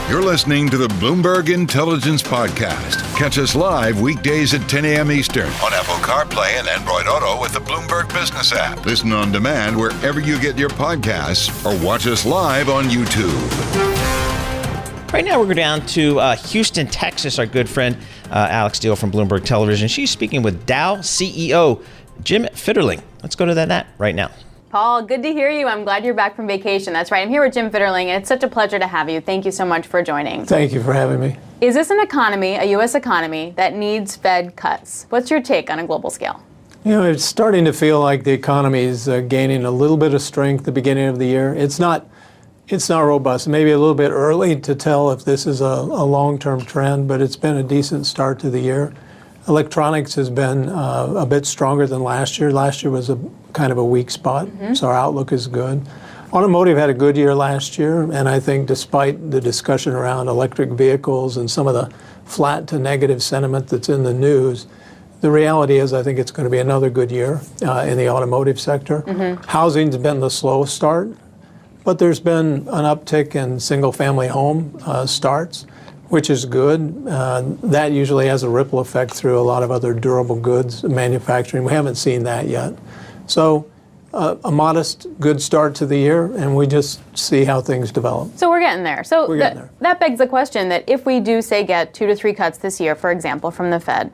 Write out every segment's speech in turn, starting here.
You're listening to the Bloomberg Intelligence Podcast. Catch us live weekdays at 10 a.m. Eastern on Apple CarPlay and Android Auto with the Bloomberg Business app. Listen on demand wherever you get your podcasts or watch us live on YouTube. Right now, we're down to Houston, Texas. Our good friend Alex Steele from Bloomberg Television. She's speaking with Dow CEO Jim Fitterling. Let's go to that right now. Paul, good to hear you. I'm glad you're back from vacation. That's right. I'm here with Jim Fitterling, and it's such a pleasure to have you. Thank you so much for joining. Thank you for having me. Is this an economy, a U.S. economy, that needs Fed cuts? What's your take on a global scale? You know, it's starting to feel like the economy is gaining a little bit of strength at the beginning of the year. It's not robust. Maybe a little bit early to tell if this is a long-term trend, but it's been a decent start to the year. Electronics has been a bit stronger than last year. Last year was a kind of a weak spot, so our outlook is good. Automotive had a good year last year, and I think despite the discussion around electric vehicles and some of the flat to negative sentiment that's in the news, the reality is I think it's going to be another good year in the automotive sector. Housing's been the slow start, but there's been an uptick in single-family home starts, which is good. That usually has a ripple effect through a lot of other durable goods manufacturing. We haven't seen that yet. So a modest, good start to the year, and we just see how things develop. So we're getting there. That begs the question that if we do, say, get 2 to 3 cuts this year, for example, from the Fed,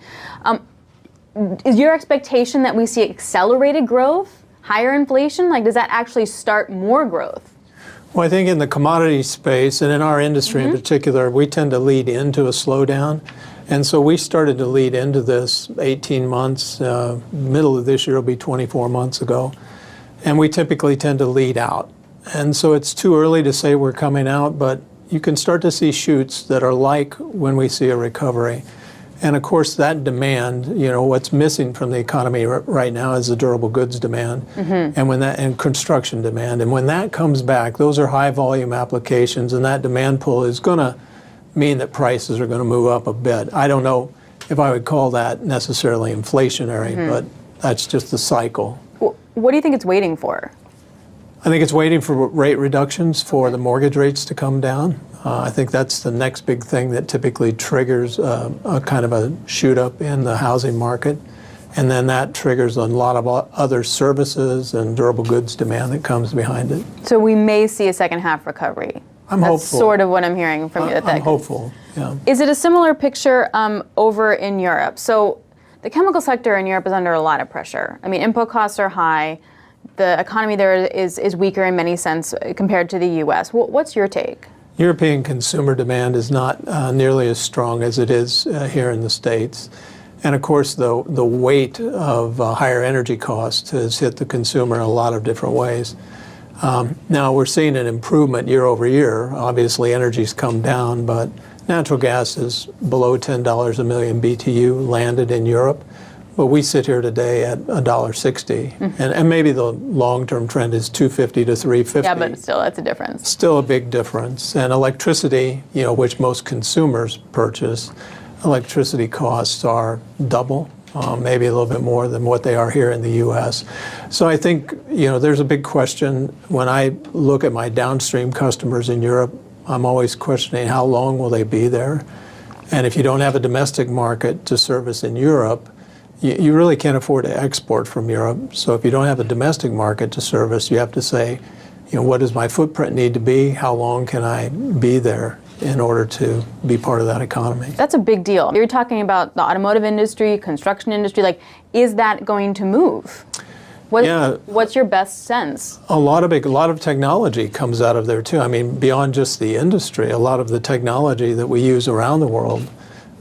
is your expectation that we see accelerated growth, higher inflation? Like, does that actually start more growth? Well, I think in the commodity space, and in our industry in particular, we tend to lead into a slowdown. And so we started to lead into this 18 months, middle of this year will be 24 months ago. And we typically tend to lead out. And so it's too early to say we're coming out, but you can start to see shoots that are like when we see a recovery. And of course, that demand, you know, what's missing from the economy right now is the durable goods demand and construction demand. And when that comes back, those are high volume applications, and that demand pull is going to mean that prices are going to move up a bit. I don't know if I would call that necessarily inflationary, but that's just the cycle. What do you think it's waiting for? I think it's waiting for rate reductions for the mortgage rates to come down. I think that's the next big thing that typically triggers a kind of a shoot up in the housing market. And then that triggers a lot of other services and durable goods demand that comes behind it. So we may see a second half recovery. I'm That's hopeful. Sort of what I'm hearing from you. I'm hopeful, yeah. Is it a similar picture over in Europe? So the chemical sector in Europe is under a lot of pressure. I mean, input costs are high. The economy there is weaker in many sense compared to the U.S. What's your take? European consumer demand is not nearly as strong as it is here in the States. And of course, the weight of higher energy costs has hit the consumer in a lot of different ways. Now we're seeing an improvement year over year. Obviously, energy's come down, but natural gas is below $10 a million BTU landed in Europe. But we sit here today at $1.60, and maybe the long-term trend is $2.50 to $3.50. Yeah, but still, that's a difference. Still a big difference. And electricity, you know, which most consumers purchase, electricity costs are double, maybe a little bit more than what they are here in the U.S. So I think, you know, there's a big question. When I look at my downstream customers in Europe, I'm always questioning how long will they be there? And if you don't have a domestic market to service in Europe, you really can't afford to export from Europe. So if you don't have a domestic market to service, you have to say, you know, what does my footprint need to be? How long can I be there in order to be part of that economy? That's a big deal. You're talking about the automotive industry, construction industry. Like, is that going to move? What's your best sense? A lot of technology comes out of there too. I mean, beyond just the industry, a lot of the technology that we use around the world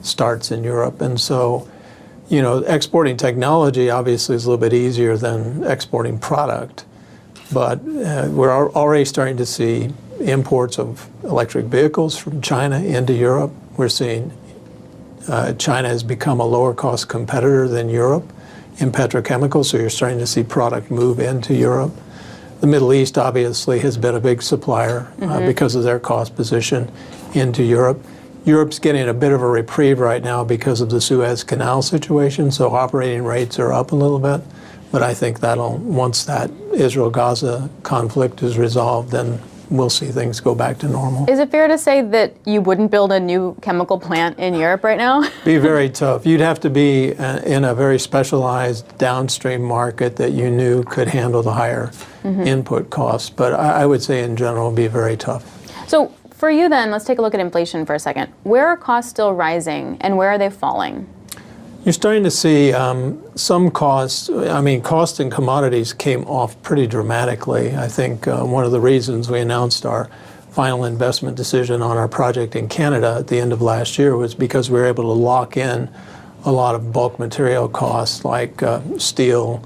starts in Europe. And so, you know, exporting technology obviously is a little bit easier than exporting product, but we're already starting to see imports of electric vehicles from China into Europe. We're seeing China has become a lower cost competitor than Europe in petrochemicals, so you're starting to see product move into Europe. The Middle East obviously has been a big supplier because of their cost position into Europe. Europe's getting a bit of a reprieve right now because of the Suez Canal situation, so operating rates are up a little bit. But I think once that Israel-Gaza conflict is resolved, then we'll see things go back to normal. Is it fair to say that you wouldn't build a new chemical plant in Europe right now? Be very tough. You'd have to be in a very specialized downstream market that you knew could handle the higher input costs. But I would say in general, it'd be very tough. So for you then, let's take a look at inflation for a second. Where are costs still rising and where are they falling? You're starting to see some costs. I mean, cost in commodities came off pretty dramatically. I think one of the reasons we announced our final investment decision on our project in Canada at the end of last year was because we were able to lock in a lot of bulk material costs like steel,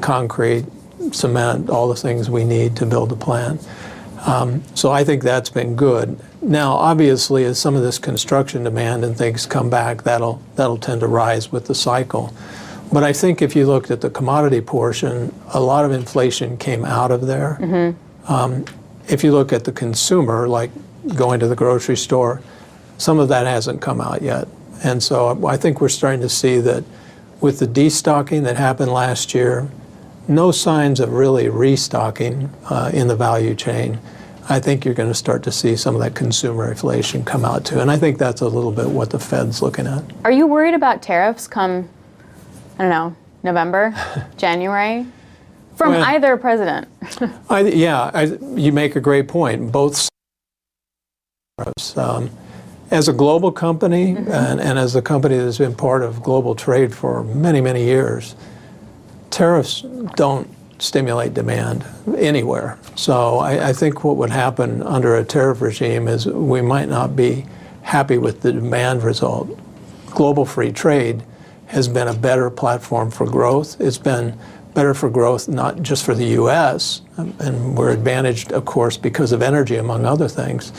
concrete, cement, all the things we need to build the plant. So I think that's been good. Now, obviously, as some of this construction demand and things come back, that'll tend to rise with the cycle. But I think if you looked at the commodity portion, a lot of inflation came out of there. If you look at the consumer, like going to the grocery store, some of that hasn't come out yet. And so I think we're starting to see that with the destocking that happened last year, no signs of really restocking in the value chain. I think you're going to start to see some of that consumer inflation come out too. And I think that's a little bit what the Fed's looking at. Are you worried about tariffs come, I don't know, November, January? From either president? You make a great point. Both sides. As a global company and as a company that's been part of global trade for many, many years, tariffs don't stimulate demand anywhere. So I think what would happen under a tariff regime is we might not be happy with the demand result. Global free trade has been a better platform for growth. It's been better for growth not just for the U.S., and we're advantaged, of course, because of energy, among other things,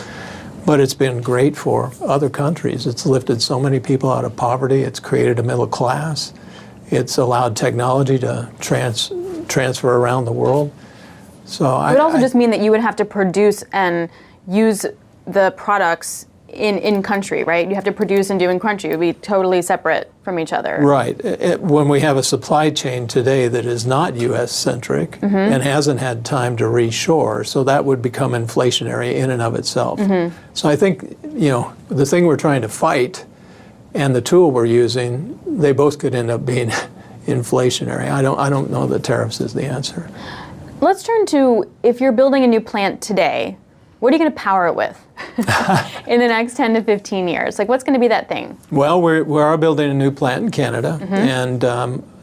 but it's been great for other countries. It's lifted so many people out of poverty. It's created a middle class. It's allowed technology to transfer around the world. So it would also just mean that you would have to produce and use the products in country, right? You have to produce and do in country. It would be totally separate from each other. Right. When we have a supply chain today that is not U.S.-centric and hasn't had time to reshore, so that would become inflationary in and of itself. So I think, the thing we're trying to fight and the tool we're using, they both could end up being inflationary. I don't know that tariffs is the answer. Let's turn to, if you're building a new plant today, what are you going to power it with in the next 10 to 15 years? Like, what's going to be that thing? Well, we are building a new plant in Canada, and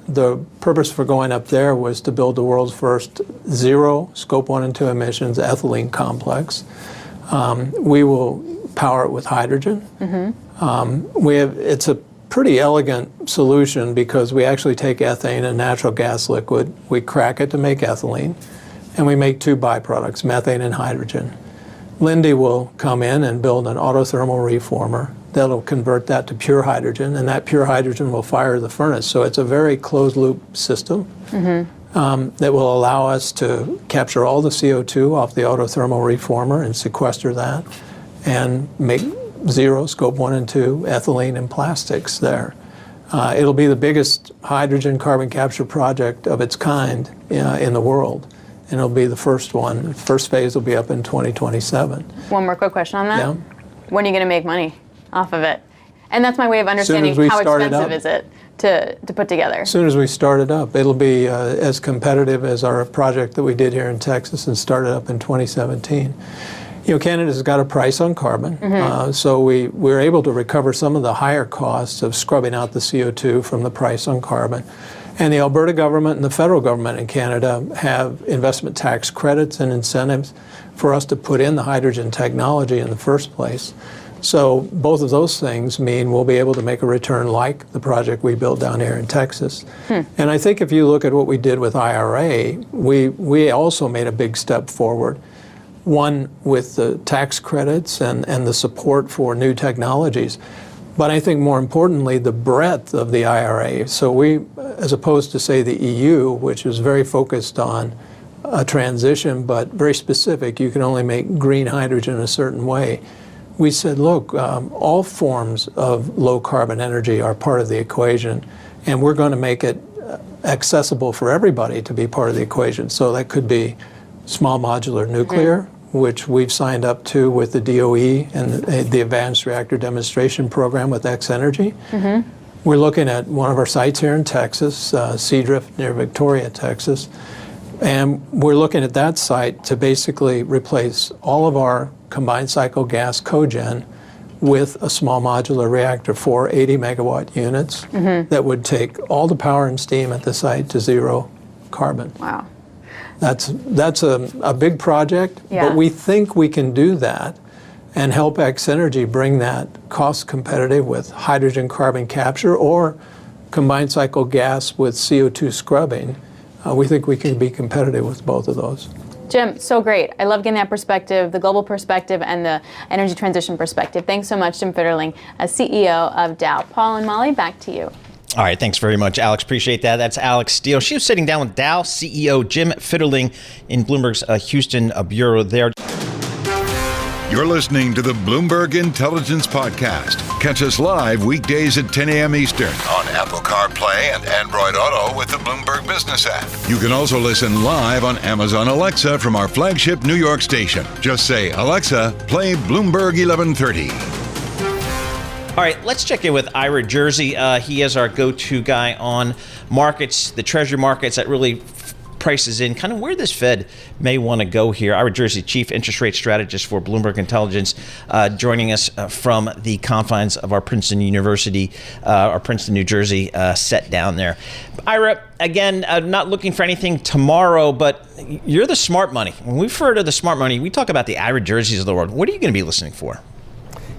the purpose for going up there was to build the world's first zero Scope 1 and 2 emissions ethylene complex. We will power it with hydrogen. It's a pretty elegant solution because we actually take ethane and natural gas liquid, we crack it to make ethylene, and we make two byproducts, methane and hydrogen. Linde will come in and build an autothermal reformer that'll convert that to pure hydrogen, and that pure hydrogen will fire the furnace. So it's a very closed-loop system that will allow us to capture all the CO2 off the autothermal reformer and sequester that and make zero Scope 1 and 2 ethylene and plastics there. It'll be the biggest hydrogen carbon capture project of its kind in the world. And it'll be the first one. First phase will be up in 2027. One more quick question on that. Yeah. When are you going to make money off of it? And that's my way of understanding how expensive is it to put together. As soon as we start it up, it'll be as competitive as our project that we did here in Texas and started up in 2017. Canada's got a price on carbon, so we're able to recover some of the higher costs of scrubbing out the CO2 from the price on carbon. And the Alberta government and the federal government in Canada have investment tax credits and incentives for us to put in the hydrogen technology in the first place. So both of those things mean we'll be able to make a return like the project we built down here in Texas. And I think if you look at what we did with IRA, we also made a big step forward. One with the tax credits and the support for new technologies. But I think more importantly, the breadth of the IRA. So we, as opposed to say the EU, which is very focused on a transition, but very specific, you can only make green hydrogen a certain way. We said, look, all forms of low carbon energy are part of the equation, and we're going to make it accessible for everybody to be part of the equation. So that could be small modular nuclear, which we've signed up to with the DOE and the Advanced Reactor Demonstration Program with X-Energy. We're looking at one of our sites here in Texas, Seadrift near Victoria, Texas. And we're looking at that site to basically replace all of our combined cycle gas cogen with a small modular reactor for 80 megawatt units that would take all the power and steam at the site to zero carbon. Wow. That's a big project, but we think we can do that and help X-Energy bring that cost competitive with hydrogen carbon capture or combined cycle gas with CO2 scrubbing. We think we can be competitive with both of those. Jim, so great. I love getting that perspective, the global perspective and the energy transition perspective. Thanks so much, Jim Fitterling, CEO of Dow. Paul and Molly, back to you. All right, thanks very much, Alex. Appreciate that. That's Alex Steele. She was sitting down with Dow CEO Jim Fitterling in Bloomberg's Houston bureau there. You're listening to the Bloomberg Intelligence Podcast. Catch us live weekdays at 10 a.m. Eastern on Apple CarPlay and Android Auto with the Bloomberg Business app. You can also listen live on Amazon Alexa from our flagship New York station. Just say, Alexa, play Bloomberg 1130. All right, let's check in with Ira Jersey. He is our go-to guy on markets, the treasury markets that really prices in kind of where this Fed may want to go here. Ira Jersey, Chief Interest Rate Strategist for Bloomberg Intelligence, joining us from the confines of our Princeton University, our Princeton, New Jersey set down there. Ira, again, not looking for anything tomorrow, but you're the smart money. When we've heard of the smart money, we talk about the Ira Jerseys of the world. What are you going to be listening for?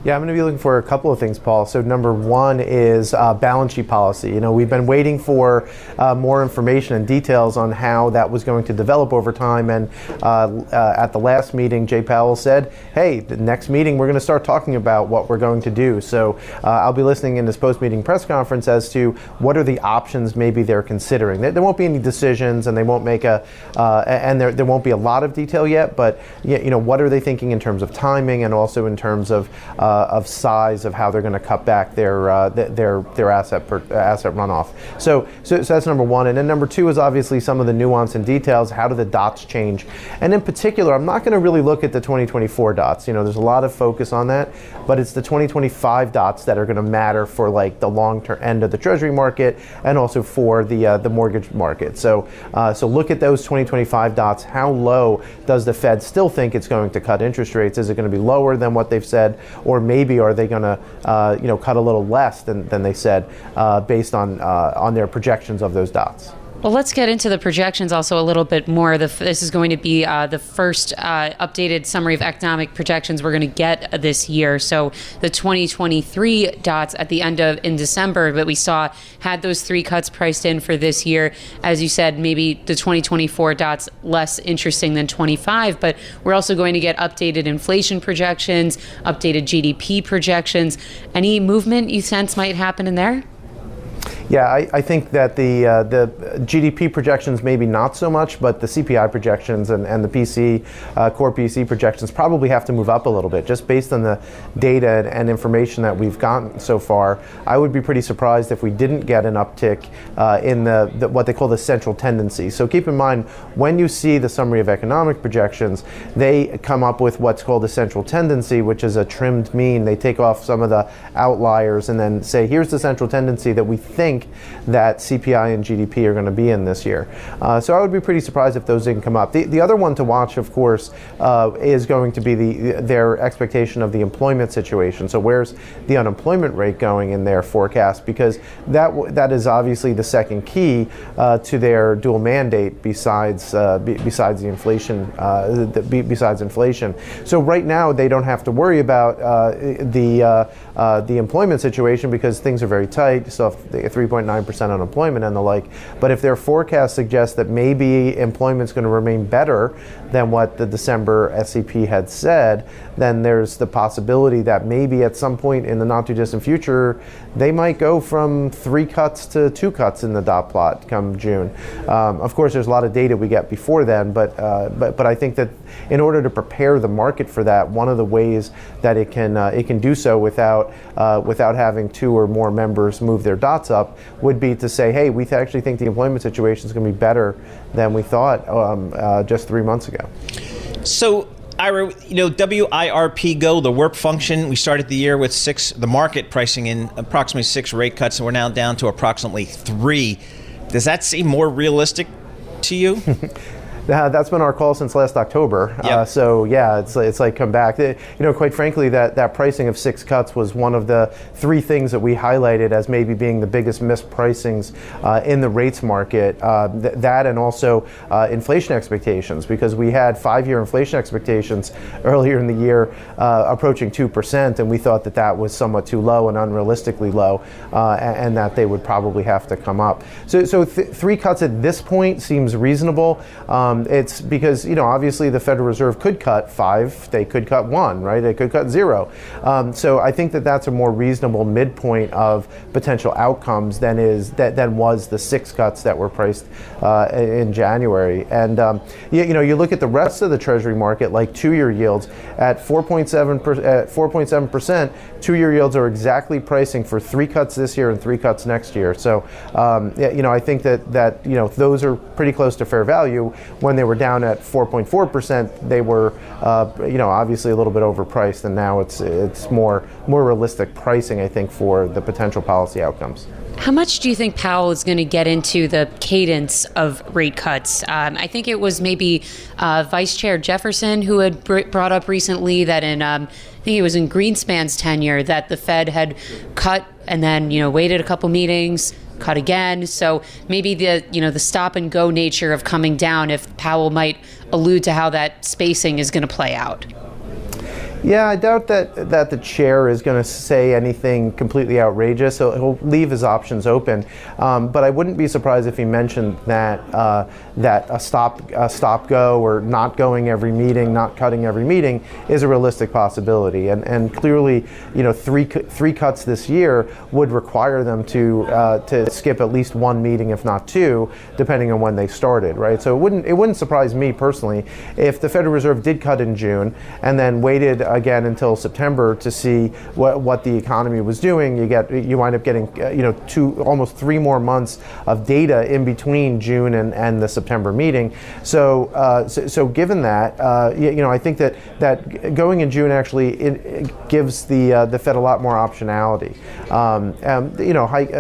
Yeah, I'm going to be looking for a couple of things, Paul. So number one is balance sheet policy. You know, we've been waiting for more information and details on how that was going to develop over time. And at the last meeting, Jay Powell said, hey, the next meeting, we're going to start talking about what we're going to do. So I'll be listening in this post-meeting press conference as to what are the options maybe they're considering. There won't be any decisions, and they won't make and there won't be a lot of detail yet. But you know, what are they thinking in terms of timing and also in terms of size of how they're going to cut back their asset runoff. So that's number one. And then number two is obviously some of the nuance and details. How do the dots change? And in particular, I'm not going to really look at the 2024 dots. You know, there's a lot of focus on that, but it's the 2025 dots that are going to matter for like the long-term end of the Treasury market and also for the mortgage market. So look at those 2025 dots. How low does the Fed still think it's going to cut interest rates? Is it going to be lower than what they've said, or maybe are they going to cut a little less than they said based on their projections of those dots? Well, let's get into the projections also a little bit more. This is going to be the first updated summary of economic projections we're going to get this year. So the 2023 dots at the end of in December that we saw had those 3 cuts priced in for this year. As you said, maybe the 2024 dots less interesting than 25, but we're also going to get updated inflation projections, updated GDP projections. Any movement you sense might happen in there? Yeah, I think that the GDP projections maybe not so much, but the CPI projections and the PC, core PC projections probably have to move up a little bit just based on the data and information that we've gotten so far. I would be pretty surprised if we didn't get an uptick in the what they call the central tendency. So keep in mind, when you see the summary of economic projections, they come up with what's called the central tendency, which is a trimmed mean. They take off some of the outliers and then say, here's the central tendency that we think that CPI and GDP are going to be in this year. So I would be pretty surprised if those didn't come up. The other one to watch, of course, is going to be their expectation of the employment situation. So where's the unemployment rate going in their forecast? Because that is obviously the second key to their dual mandate besides the inflation. Besides inflation. So right now they don't have to worry about the employment situation because things are very tight. So 3.9% unemployment and the like. But if their forecast suggests that maybe employment's going to remain better than what the December SCP had said, then there's the possibility that maybe at some point in the not too distant future, they might go from 3 cuts to 2 cuts in the dot plot come June. Of course, there's a lot of data we get before then, but I think that in order to prepare the market for that, one of the ways that it can do so without having two or more members move their dots up would be to say, hey, we actually think the employment situation is going to be better than we thought just 3 months ago. So, Ira, WIRP go, the WIRP function, we started the year with the market pricing in approximately 6 rate cuts, and we're now down to approximately 3. Does that seem more realistic to you? That's been our call since last October. Yep. So yeah, it's like come back. Quite frankly, that pricing of 6 cuts was one of the 3 things that we highlighted as maybe being the biggest mispricings in the rates market. That and also inflation expectations, because we had 5-year inflation expectations earlier in the year approaching 2%, and we thought that was somewhat too low and unrealistically low, and that they would probably have to come up. So 3 cuts at this point seems reasonable. It's because, obviously the Federal Reserve could cut 5, they could cut 1, right? They could cut 0. So I think that's a more reasonable midpoint of potential outcomes than was the 6 cuts that were priced in January. And you look at the rest of the Treasury market, like 2-year yields at 4.7%. 2-year yields are exactly pricing for 3 cuts this year and 3 cuts next year. So I think that those are pretty close to fair value. When they were down at 4.4%, they were, obviously a little bit overpriced, and now it's more realistic pricing, I think, for the potential policy outcomes. How much do you think Powell is going to get into the cadence of rate cuts? I think it was maybe Vice Chair Jefferson who had brought up recently that I think it was in Greenspan's tenure, that the Fed had cut and then, waited a couple meetings, cut again. So maybe the stop and go nature of coming down, if Powell might allude to how that spacing is going to play out. Yeah, I doubt that the chair is going to say anything completely outrageous. So he'll leave his options open. But I wouldn't be surprised if he mentioned that a stop go, or not going every meeting, not cutting every meeting, is a realistic possibility. And clearly, 3 cuts this year would require them to skip at least 1 meeting, if not 2, depending on when they started, right? So it wouldn't surprise me personally if the Federal Reserve did cut in June and then waited again until September to see what the economy was doing. You wind up getting almost 3 more months of data in between June and the September meeting. So given that, I think that going in June actually it gives the Fed a lot more optionality.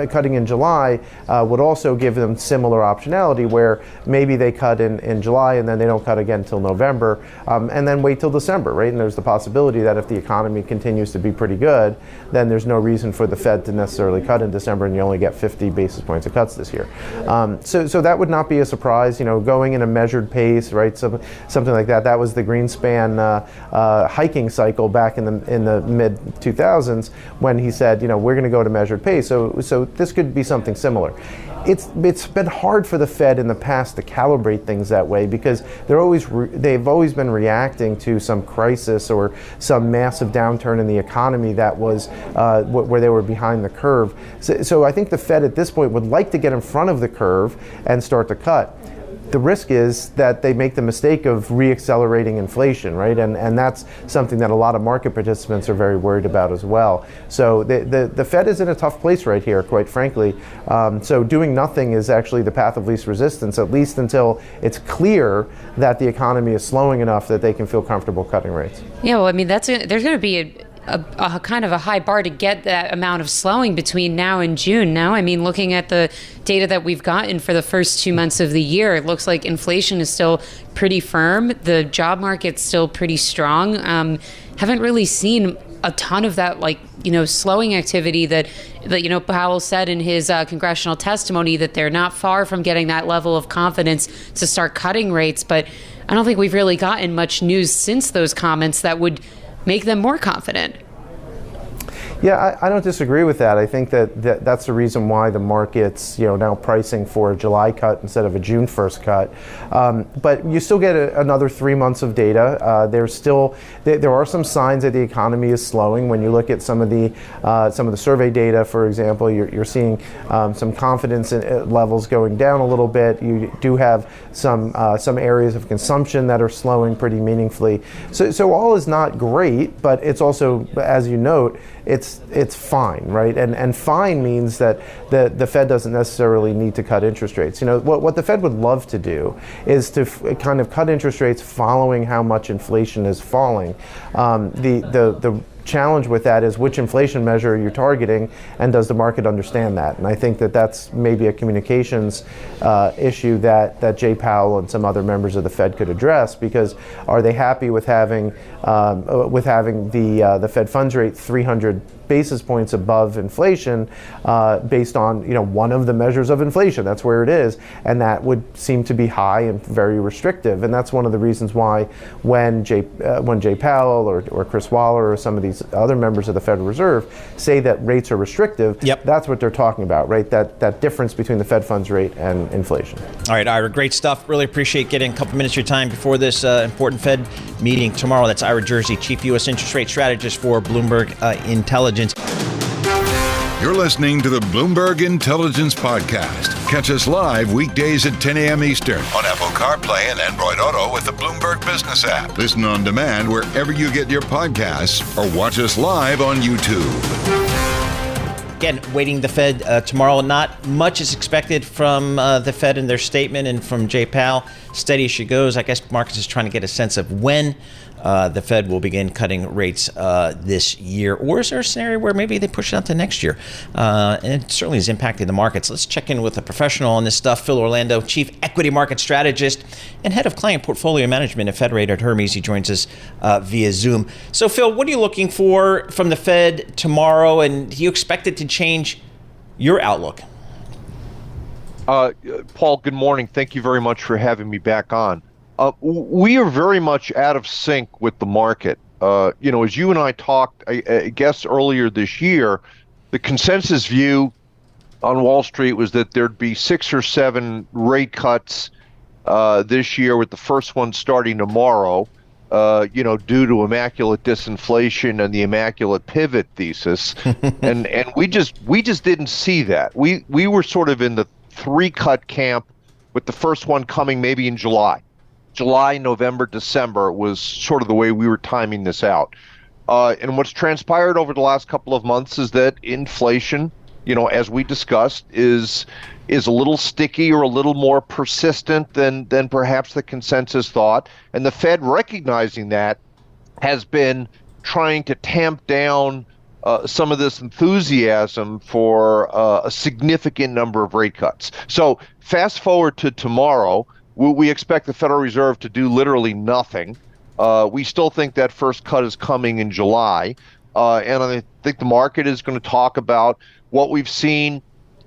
Cutting in July would also give them similar optionality, where maybe they cut in July and then they don't cut again until November, and then wait till December, right? And there's the possibility that if the economy continues to be pretty good, then there's no reason for the Fed to necessarily cut in December, and you only get 50 basis points of cuts this year. So that would not be a surprise, going in a measured pace, right? Something like that. That was the Greenspan hiking cycle back in the mid 2000s, when he said, we're going to go to measured pace. So this could be something similar. It's been hard for the Fed in the past to calibrate things that way, because they've always been reacting to some crisis or some massive downturn in the economy that was where they were behind the curve. So I think the Fed at this point would like to get in front of the curve and start to cut. The risk is that they make the mistake of reaccelerating inflation, right? And that's something that a lot of market participants are very worried about as well. So the Fed is in a tough place right here, quite frankly. So doing nothing is actually the path of least resistance, at least until it's clear that the economy is slowing enough that they can feel comfortable cutting rates. Yeah, well, I mean, there's going to be a kind of a high bar to get that amount of slowing between now and June. Now, I mean, looking at the data that we've gotten for the first 2 months of the year, it looks like inflation is still pretty firm. The job market's still pretty strong. Haven't really seen a ton of that, slowing activity that Powell said in his congressional testimony, that they're not far from getting that level of confidence to start cutting rates. But I don't think we've really gotten much news since those comments that would make them more confident. Yeah, I don't disagree with that. I think that's the reason why the market's now pricing for a July cut instead of a June 1st cut. But you still get another 3 months of data. There are some signs that the economy is slowing. When you look at some of the survey data, for example, you're seeing some confidence levels going down a little bit. You do have some areas of consumption that are slowing pretty meaningfully. So all is not great, but it's also, as you note, it's fine, right? And fine means that the Fed doesn't necessarily need to cut interest rates. What the Fed would love to do is to kind of cut interest rates following how much inflation is falling. The challenge with that is which inflation measure you're targeting, and does the market understand that? And I think that's maybe a communications issue that Jay Powell and some other members of the Fed could address, because are they happy with having the Fed funds rate 300 basis points above inflation based on one of the measures of inflation? That's where it is, and that would seem to be high and very restrictive. And that's one of the reasons why when Jay Powell or Chris Waller or some of these other members of the Federal Reserve say that rates are restrictive, that's what they're talking about, right? That difference between the Fed funds rate and inflation. All right, Ira, great stuff. Really appreciate getting a couple minutes of your time before this important Fed meeting tomorrow. That's Ira Jersey, Chief U.S. Interest Rate Strategist for Bloomberg Intelligence. You're listening to the Bloomberg Intelligence Podcast. Catch us live weekdays at 10 a.m. Eastern on Apple CarPlay and Android Auto with the Bloomberg Business app. Listen on demand wherever you get your podcasts or watch us live on YouTube. Again, waiting the Fed tomorrow. Not much is expected from the Fed in their statement and from Jay Powell. Steady as she goes. I guess markets is trying to get a sense of when the Fed will begin cutting rates this year. Or is there a scenario where maybe they push it out to next year? And it certainly is impacting the markets. Let's check in with a professional on this stuff. Phil Orlando, Chief Equity Market Strategist and Head of Client Portfolio Management at Federates Hermes. He joins us via Zoom. So, Phil, what are you looking for from the Fed tomorrow? And do you expect it to change your outlook? Paul, good morning. Thank you very much for having me back on. We are very much out of sync with the market. As you and I talked, I guess earlier this year, the consensus view on Wall Street was that there'd be 6 or 7 rate cuts this year, with the first one starting tomorrow, due to immaculate disinflation and the immaculate pivot thesis. and we just didn't see that. We were sort of in the 3-cut camp, with the first one coming maybe in July. July, November, December was sort of the way we were timing this out. And what's transpired over the last couple of months is that inflation, as we discussed, is a little sticky or a little more persistent than perhaps the consensus thought. And the Fed, recognizing that, has been trying to tamp down some of this enthusiasm for a significant number of rate cuts. So fast forward to tomorrow. We expect the Federal Reserve to do literally nothing. We still think that first cut is coming in July. And I think the market is going to talk about what we've seen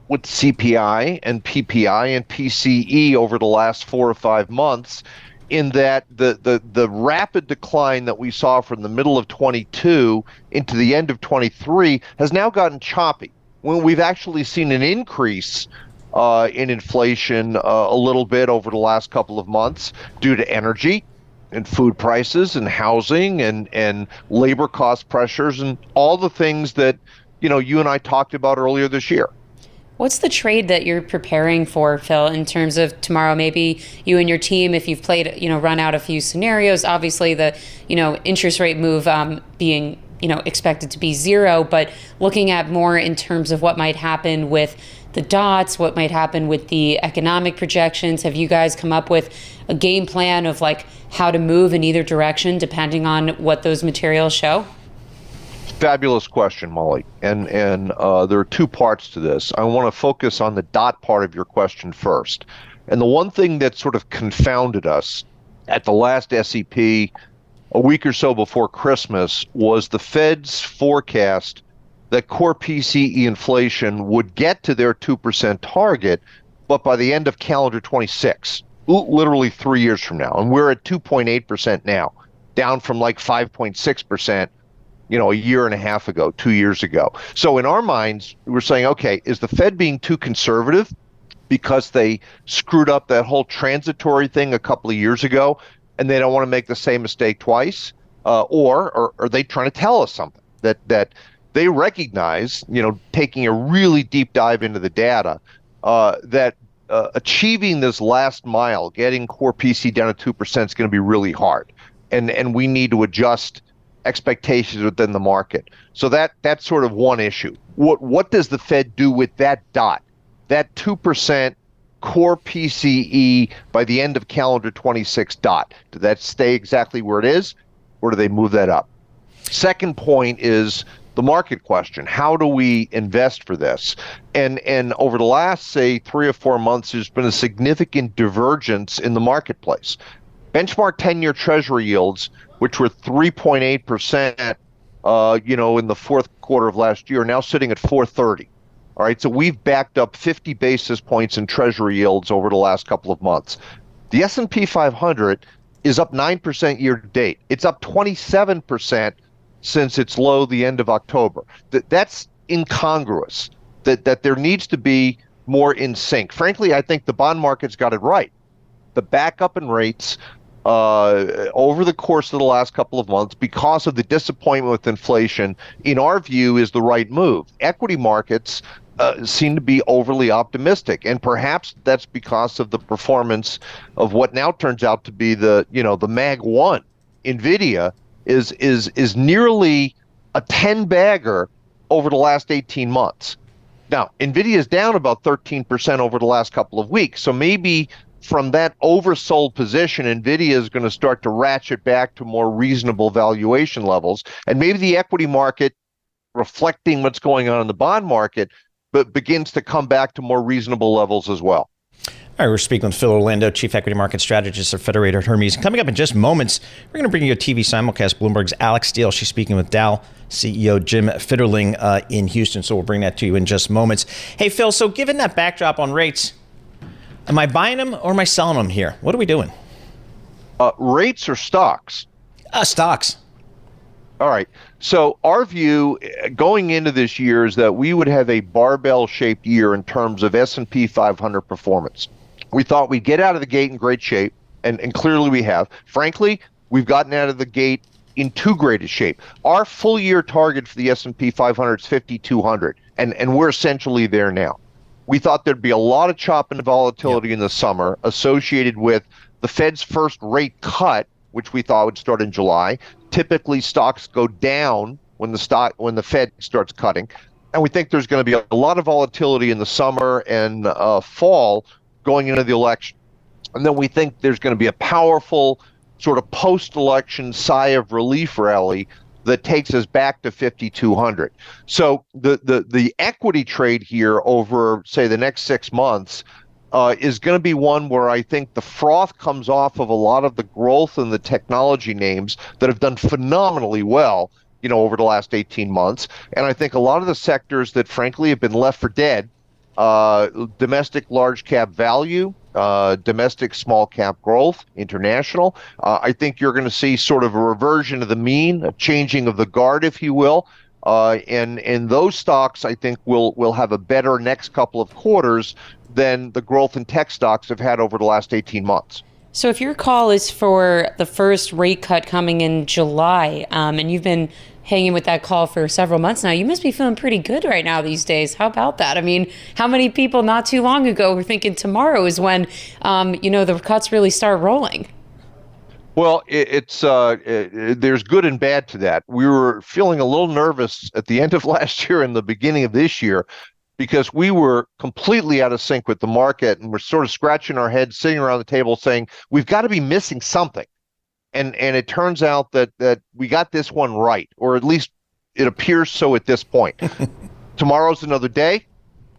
with CPI and PPI and PCE over the last 4 or 5 months, in that the rapid decline that we saw from the middle of 22 into the end of 23 has now gotten choppy. When we've actually seen an increase in inflation a little bit over the last couple of months due to energy and food prices and housing and labor cost pressures and all the things that you and I talked about earlier this year. What's the trade that you're preparing for, Phil, in terms of tomorrow? Maybe you and your team, if you've played, run out a few scenarios. Obviously, the interest rate move being expected to be 0, but looking at more in terms of what might happen with the dots, what might happen with the economic projections. Have you guys come up with a game plan of how to move in either direction depending on what those materials show? Fabulous question, Molly. And there are 2 parts to this. I want to focus on the dot part of your question first. And the one thing that sort of confounded us at the last SEP a week or so before Christmas was the Fed's forecast that core PCE inflation would get to their 2% target, but by the end of calendar 26, literally 3 years from now. And we're at 2.8% now, down from 5.6% a year and a half ago, 2 years ago. So in our minds, we're saying, okay, is the Fed being too conservative because they screwed up that whole transitory thing a couple of years ago and they don't want to make the same mistake twice? Or are they trying to tell us something that they recognize, taking a really deep dive into the data, that achieving this last mile, getting core PC down to 2% is going to be really hard. And we need to adjust expectations within the market. So that's sort of one issue. What does the Fed do with that dot, that 2% core PCE by the end of calendar 26 dot? Does that stay exactly where it is, or do they move that up? Second point is the market question. How do we invest for this? And over the last, say, 3 or 4 months, there's been a significant divergence in the marketplace. Benchmark 10-year Treasury yields, which were 3.8%, in the fourth quarter of last year, are now sitting at 4.30. All right, so we've backed up 50 basis points in Treasury yields over the last couple of months. The S&P 500 is up 9% year to date. It's up 27% since its low the end of October. That's incongruous. That there needs to be more in sync. Frankly, I think the bond market's got it right. The backup in rates over the course of the last couple of months, because of the disappointment with inflation, in our view, is the right move. Equity markets seem to be overly optimistic, and perhaps that's because of the performance of what now turns out to be the Mag 1. NVIDIA is nearly a 10-bagger over the last 18 months. Now, NVIDIA is down about 13% over the last couple of weeks, so maybe from that oversold position, NVIDIA is going to start to ratchet back to more reasonable valuation levels, and maybe the equity market, reflecting what's going on in the bond market, but begins to come back to more reasonable levels as well. All right, we're speaking with Phil Orlando, Chief Equity Market Strategist at Federates Hermes. Coming up in just moments, we're going to bring you a TV simulcast. Bloomberg's Alex Steele. She's speaking with Dow CEO Jim Fitterling in Houston, so we'll bring that to you in just moments. Hey, Phil, so given that backdrop on rates, am I buying them or am I selling them here? What are we doing? Rates or stocks? Stocks. All right. So our view going into this year is that we would have a barbell-shaped year in terms of S&P 500 performance. We thought we'd get out of the gate in great shape, and clearly we have. Frankly, we've gotten out of the gate in too great a shape. Our full-year target for the S&P 500 is 5,200, and we're essentially there now. We thought there'd be a lot of chop and volatility in the summer associated with the Fed's first rate cut, which we thought would start in July. Typically, stocks go down when the Fed starts cutting, and we think there's going to be a lot of volatility in the summer and fall going into the election. And then we think there's going to be a powerful sort of post-election sigh of relief rally that takes us back to 5,200. So the equity trade here over, say, the next 6 months is going to be one where I think the froth comes off of a lot of the growth in the technology names that have done phenomenally well, over the last 18 months. And I think a lot of the sectors that frankly have been left for dead, domestic large cap value, domestic small cap growth, international, I think you're going to see sort of a reversion of the mean, a changing of the guard, if you will. And those stocks, I think, will have a better next couple of quarters than the growth in tech stocks have had over the last 18 months. So if your call is for the first rate cut coming in July, and you've been hanging with that call for several months now, you must be feeling pretty good right now these days. How about that? I mean, how many people not too long ago were thinking tomorrow is when, the cuts really start rolling? Well, there's good and bad to that. We were feeling a little nervous at the end of last year and the beginning of this year because we were completely out of sync with the market, and we're sort of scratching our heads, sitting around the table saying, we've got to be missing something. And it turns out that we got this one right, or at least it appears so at this point. Tomorrow's another day,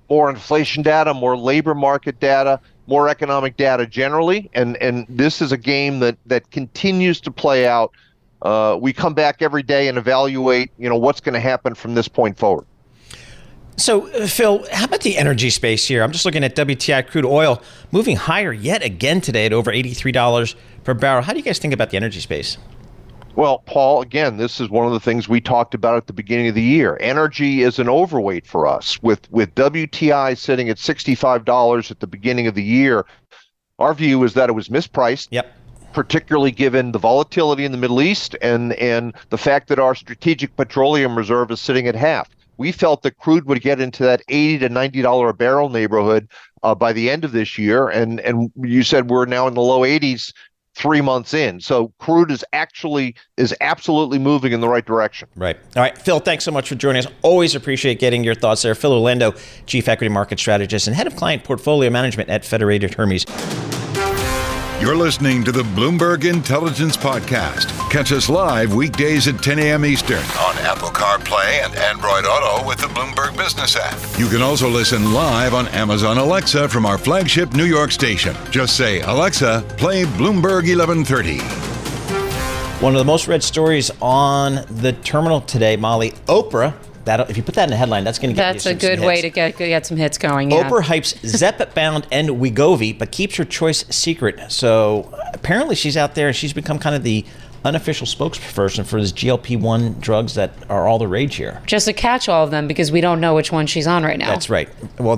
more inflation data, more labor market data, more economic data generally, and this is a game that continues to play out. We come back every day and evaluate, what's going to happen from this point forward. So, Phil, how about the energy space here? I'm just looking at WTI crude oil moving higher yet again today at over $83 per barrel. How do you guys think about the energy space? Well, Paul, again, this is one of the things we talked about at the beginning of the year. Energy is an overweight for us. With WTI sitting at $65 at the beginning of the year, our view is that it was mispriced. Yep. Particularly given the volatility in the Middle East and the fact that our strategic petroleum reserve is sitting at half. We felt that crude would get into that $80 to $90 a barrel neighborhood by the end of this year, and you said we're now in the low 80s 3 months in. So crude is absolutely moving in the right direction. Right. All right, Phil, thanks so much for joining us. Always appreciate getting your thoughts there. Phil Orlando, Chief Equity Market Strategist and Head of Client Portfolio Management at Federates Hermes. You're listening to the Bloomberg Intelligence Podcast. Catch us live weekdays at 10 a.m. Eastern on Apple CarPlay and Android Auto with the Bloomberg Business app. You can also listen live on Amazon Alexa from our flagship New York station. Just say, Alexa, play Bloomberg 1130. One of the most read stories on the terminal today, Molly, Oprah. If you put that in a headline, that's going to get you some hits. That's a good way to get some hits going. Yeah. Oprah hypes Zepbound and Wegovy, but keeps her choice secret. So apparently she's out there and she's become kind of the unofficial spokesperson for these GLP-1 drugs that are all the rage here. Just a catch-all of them because we don't know which one she's on right now. That's right. Well,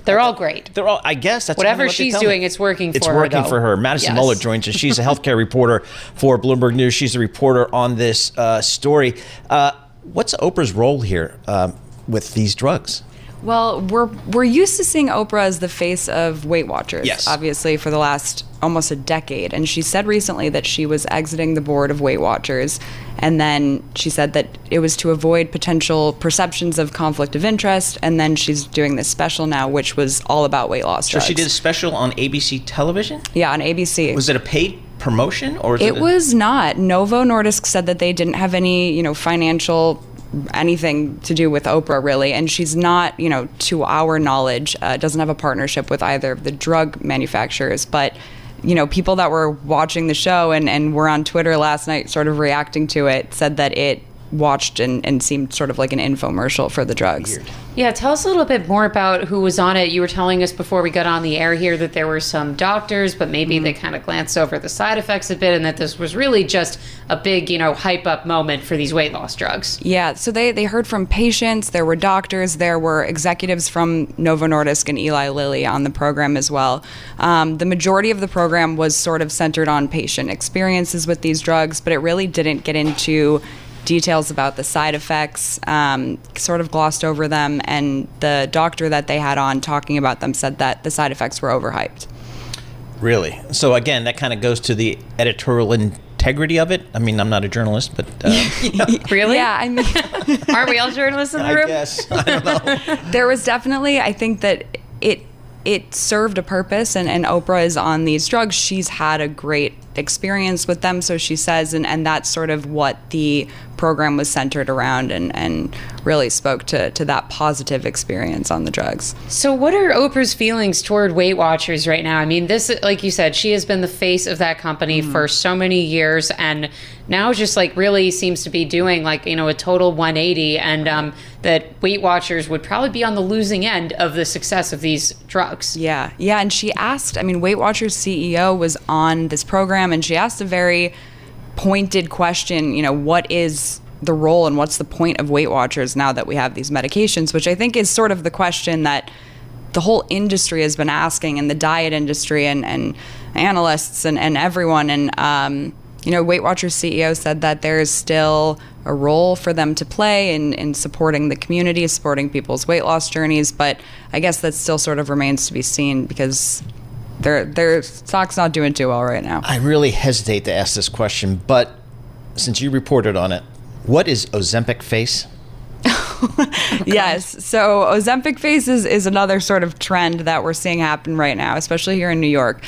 they're all great. They're all. I guess that's whatever kind of what she's doing. It's working for her. It's working for her. Madison Muller joins us. She's a healthcare reporter for Bloomberg News. She's a reporter on this story. What's Oprah's role here with these drugs? Well, we're used to seeing Oprah as the face of Weight Watchers, yes, obviously, for the last almost a decade. And she said recently that she was exiting the board of Weight Watchers. And then she said that it was to avoid potential perceptions of conflict of interest. And then she's doing this special now, which was all about weight loss drugs. So she did a special on ABC television? Yeah, on ABC. Was it a paid promotion or it was not. Novo Nordisk said that they didn't have any, financial anything to do with Oprah, really. And she's not, to our knowledge, doesn't have a partnership with either of the drug manufacturers. But, people that were watching the show and were on Twitter last night sort of reacting to it said that it watched and seemed sort of like an infomercial for the drugs. Weird. Yeah, tell us a little bit more about who was on it. You were telling us before we got on the air here that there were some doctors, but maybe they kind of glanced over the side effects a bit and that this was really just a big, hype up moment for these weight loss drugs. Yeah, so they heard from patients, there were doctors, there were executives from Novo Nordisk and Eli Lilly on the program as well. The majority of the program was sort of centered on patient experiences with these drugs, but it really didn't get into details about the side effects, sort of glossed over them, and the doctor that they had on talking about them said that the side effects were overhyped. Really? So again, that kind of goes to the editorial integrity of it. I mean, I'm not a journalist, but really? Yeah, I mean, aren't we all journalists in the room? I guess. I don't know. There was definitely, I think that it served a purpose, and Oprah is on these drugs. She's had a great experience with them, so she says, and that's sort of what the program was centered around and really spoke to that positive experience on the drugs. So what are Oprah's feelings toward Weight Watchers right now? I mean, this, like you said, she has been the face of that company for so many years, and now just really seems to be doing a total 180, and that Weight Watchers would probably be on the losing end of the success of these drugs. Yeah, and she asked, Weight Watchers CEO was on this program, and she asked a very pointed question, what is the role and what's the point of Weight Watchers now that we have these medications, which I think is sort of the question that the whole industry has been asking, and the diet industry and analysts and everyone. And, Weight Watchers CEO said that there is still a role for them to play in supporting the community, supporting people's weight loss journeys. But I guess that still sort of remains to be seen because their stock's not doing too well right now. I really hesitate to ask this question, but since you reported on it, what is Ozempic face? Yes. So Ozempic face is another sort of trend that we're seeing happen right now, especially here in New York.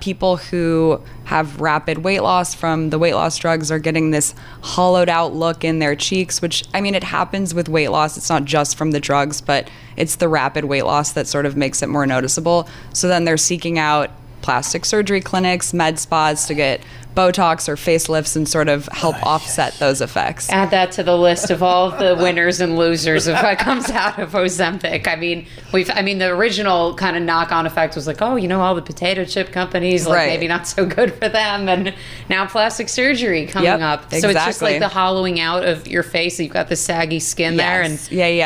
People who have rapid weight loss from the weight loss drugs are getting this hollowed out look in their cheeks, which, it happens with weight loss. It's not just from the drugs, but it's the rapid weight loss that sort of makes it more noticeable. So then they're seeking out plastic surgery clinics, med spas to get Botox or facelifts and sort of help offset those effects. Add that to the list of all the winners and losers of what comes out of Ozempic. I mean, the original kind of knock-on effect was like, all the potato chip companies, maybe not so good for them, and now plastic surgery coming up. Exactly. So it's just like the hollowing out of your face. You've got the saggy skin there, and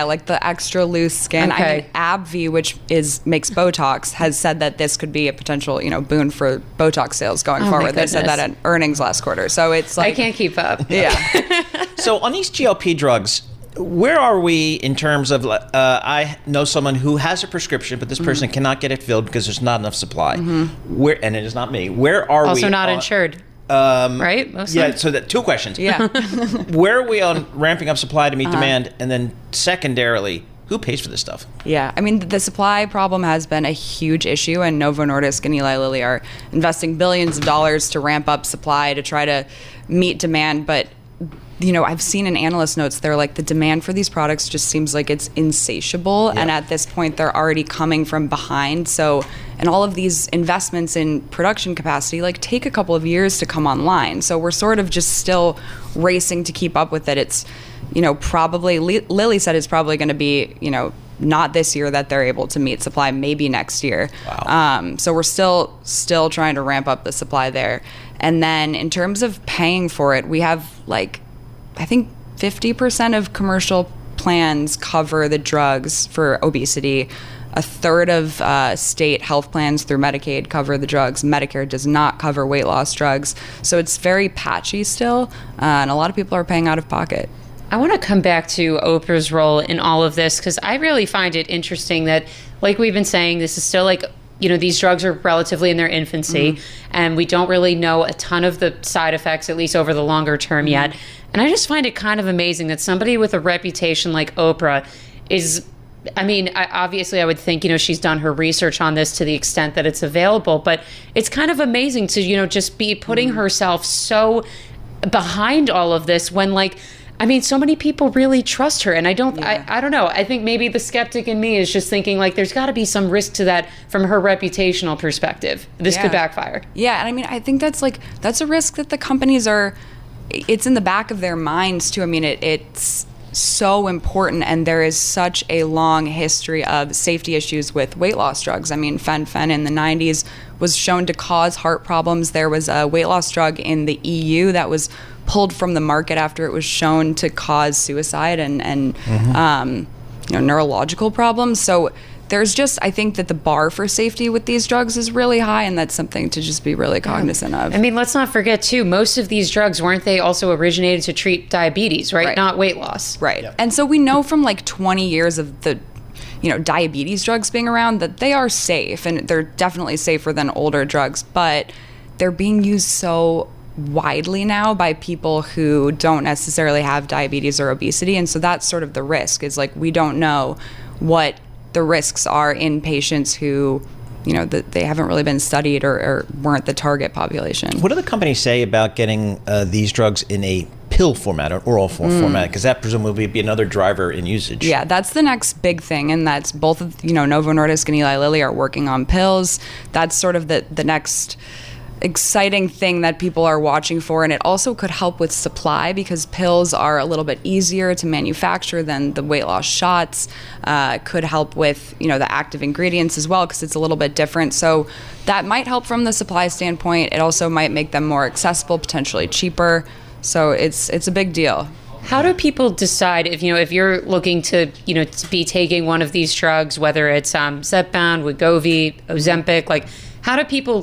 like the extra loose skin. Okay. I mean, AbbVie, which makes Botox, has said that this could be a potential boon for Botox sales going forward. They said that at earnings last quarter. So it's like I can't keep up. Yeah. So on these GLP drugs, where are we in terms of, I know someone who has a prescription, but this person cannot get it filled because there's not enough supply. And it is not me. Where are we? Also not insured. Right? Mostly? So that 2 questions. Yeah. Where are we on ramping up supply to meet demand? And then secondarily, who pays for this stuff? Yeah, I mean, the supply problem has been a huge issue, and Novo Nordisk and Eli Lilly are investing billions of dollars to ramp up supply to try to meet demand. But, I've seen in analyst notes, they're like, the demand for these products just seems like it's insatiable. Yeah. And at this point, they're already coming from behind. So, and all of these investments in production capacity, take a couple of years to come online. So we're sort of just still racing to keep up with it. It's, probably, Lilly said it's probably going to be, not this year that they're able to meet supply, maybe next year. Wow. So we're still trying to ramp up the supply there. And then in terms of paying for it, we have I think 50% of commercial plans cover the drugs for obesity. A third of state health plans through Medicaid cover the drugs. Medicare does not cover weight loss drugs. So it's very patchy still, and a lot of people are paying out of pocket. I want to come back to Oprah's role in all of this, because I really find it interesting that, like we've been saying, this is still these drugs are relatively in their infancy, and we don't really know a ton of the side effects, at least over the longer term yet. And I just find it kind of amazing that somebody with a reputation like Oprah is, obviously I would think, she's done her research on this to the extent that it's available, but it's kind of amazing to, just be putting herself so behind all of this when so many people really trust her, and I don't know. I think maybe the skeptic in me is just thinking there's got to be some risk to that from her reputational perspective. This could backfire. Yeah, and I think that's a risk that the companies it's in the back of their minds too. It's so important, and there is such a long history of safety issues with weight loss drugs. Fen in the 90s was shown to cause heart problems. There was a weight loss drug in the EU that was pulled from the market after it was shown to cause suicide and neurological problems. So there's just, I think that the bar for safety with these drugs is really high, and that's something to just be really cognizant of. Let's not forget too, most of these drugs, weren't they also originated to treat diabetes, right? Not weight loss. Right. Yep. And so we know from 20 years of the diabetes drugs being around that they are safe, and they're definitely safer than older drugs, but they're being used so widely now by people who don't necessarily have diabetes or obesity. And so that's sort of the risk, is we don't know what the risks are in patients who, they haven't really been studied or weren't the target population. What do the companies say about getting these drugs in a pill format or oral format? Because that presumably would be another driver in usage. Yeah, that's the next big thing, and that's both of, Novo Nordisk and Eli Lilly are working on pills. That's sort of the next exciting thing that people are watching for, and it also could help with supply because pills are a little bit easier to manufacture than the weight loss shots. Could help with the active ingredients as well because it's a little bit different. So that might help from the supply standpoint. It also might make them more accessible, potentially cheaper. So it's a big deal. How do people decide if you're looking to to be taking one of these drugs, whether it's Zepbound, Wegovy, Ozempic, how do people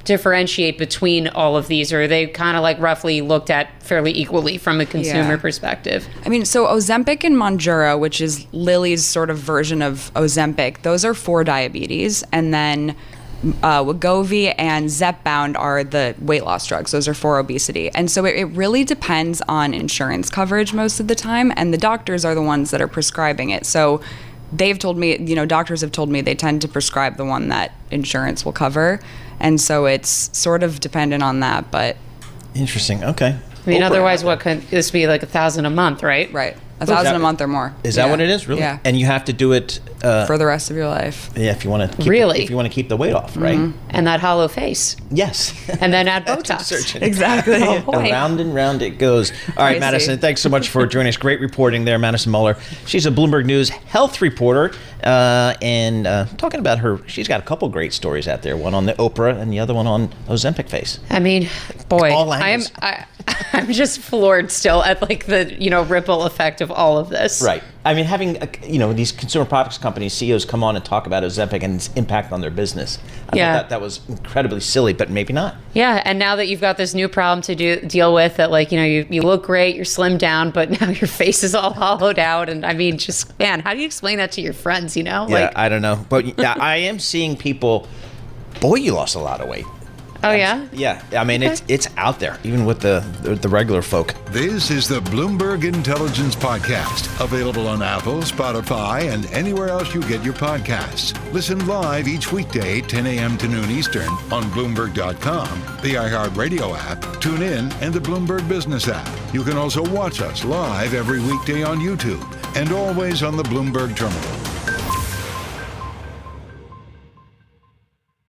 differentiate between all of these? Or are they kind of roughly looked at fairly equally from a consumer perspective? So Ozempic and Mounjaro, which is Lilly's sort of version of Ozempic, those are for diabetes. And then Wegovy and Zepbound are the weight loss drugs. Those are for obesity. And so it really depends on insurance coverage most of the time. And the doctors are the ones that are prescribing it. So they've told me, doctors have told me they tend to prescribe the one that insurance will cover. And so it's sort of dependent on that, but. Interesting. Okay. Otherwise, what could this be $1,000 a month, right? Right. $1,000 a month or more. Is that what it is? Really? Yeah. And you have to do it for the rest of your life. Yeah, if you want to if you want to keep the weight off, right? And that hollow face. Yes. And then add Botox. Exactly. Oh, boy. And round and round it goes. All right, Madison, thanks so much for joining us. Great reporting there, Madison Muller. She's a Bloomberg News health reporter, and talking about her. She's got a couple great stories out there. One on the Oprah, and the other one on Ozempic face. I mean, boy, All angles. I'm just floored still at like the ripple effect of all of this. Right. I mean, having these consumer products companies CEOs come on and talk about Ozempic and its impact on their business. I thought that was incredibly silly, but maybe not. Yeah, and now that you've got this new problem to deal with, that you look great, you're slimmed down, but now your face is all hollowed out, and I mean, just man, how do you explain that to your friends? Yeah, I don't know, but I am seeing people. Boy, you lost a lot of weight. Oh, yeah? Yeah. I mean, it's out there, even with the regular folk. This is the Bloomberg Intelligence Podcast, available on Apple, Spotify, and anywhere else you get your podcasts. Listen live each weekday, 10 a.m. to noon Eastern on Bloomberg.com, the iHeartRadio app, TuneIn, and the Bloomberg Business app. You can also watch us live every weekday on YouTube and always on the Bloomberg Terminal.